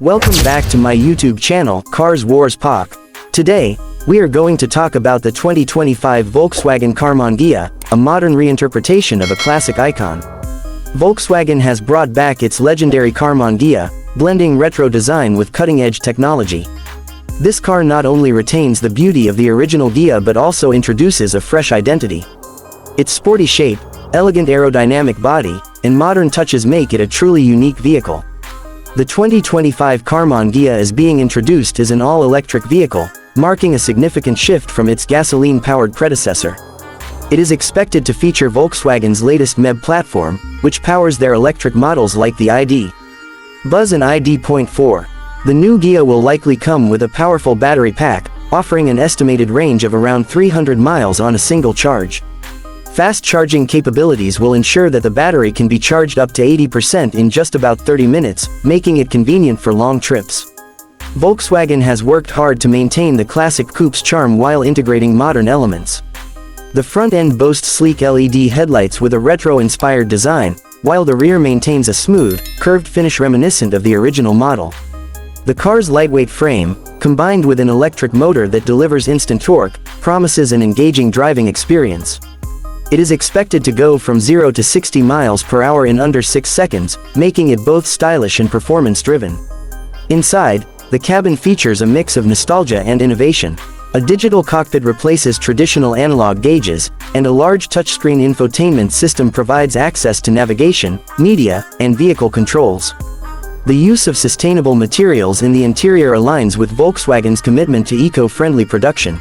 Welcome back to my YouTube channel, Cars WARS PAK. Today, we are going to talk about the 2025 Volkswagen Karmann Ghia, a modern reinterpretation of a classic icon. Volkswagen has brought back its legendary Karmann Ghia, blending retro design with cutting-edge technology. This car not only retains the beauty of the original Ghia but also introduces a fresh identity. Its sporty shape, elegant aerodynamic body, and modern touches make it a truly unique vehicle. The 2025 Karmann Ghia is being introduced as an all-electric vehicle, marking a significant shift from its gasoline-powered predecessor. It is expected to feature Volkswagen's latest MEB platform, which powers their electric models like the ID. Buzz and ID.4. The new Ghia will likely come with a powerful battery pack, offering an estimated range of around 300 miles on a single charge. Fast charging capabilities will ensure that the battery can be charged up to 80% in just about 30 minutes, making it convenient for long trips. Volkswagen has worked hard to maintain the classic coupe's charm while integrating modern elements. The front end boasts sleek LED headlights with a retro-inspired design, while the rear maintains a smooth, curved finish reminiscent of the original model. The car's lightweight frame, combined with an electric motor that delivers instant torque, promises an engaging driving experience. It is expected to go from 0 to 60 miles per hour in under 6 seconds, making it both stylish and performance-driven. Inside, the cabin features a mix of nostalgia and innovation. A digital cockpit replaces traditional analog gauges, and a large touchscreen infotainment system provides access to navigation, media, and vehicle controls. The use of sustainable materials in the interior aligns with Volkswagen's commitment to eco-friendly production.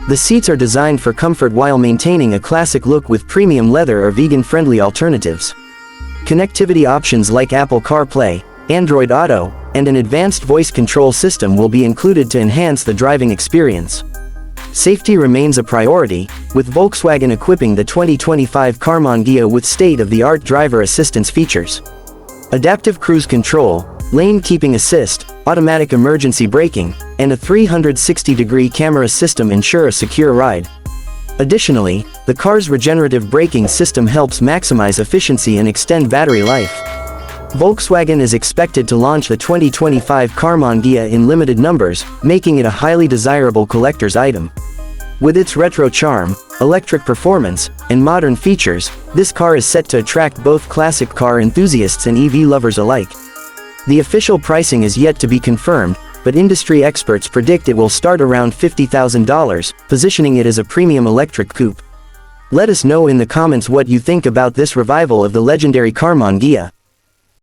The seats are designed for comfort while maintaining a classic look with premium leather or vegan-friendly alternatives. Connectivity options like Apple CarPlay, Android Auto, and an advanced voice control system will be included to enhance the driving experience. Safety remains a priority, with Volkswagen equipping the 2025 Karmann Ghia with state-of-the-art driver assistance features. Adaptive cruise control, lane keeping assist, automatic emergency braking, and a 360-degree camera system ensure a secure ride. Additionally, the car's regenerative braking system helps maximize efficiency and extend battery life. Volkswagen is expected to launch the 2025 Karmann Ghia in limited numbers, making it a highly desirable collector's item. With its retro charm, electric performance, and modern features, this car is set to attract both classic car enthusiasts and EV lovers alike. The official pricing is yet to be confirmed, but industry experts predict it will start around $50,000, positioning it as a premium electric coupe. Let us know in the comments what you think about this revival of the legendary Karmann Ghia.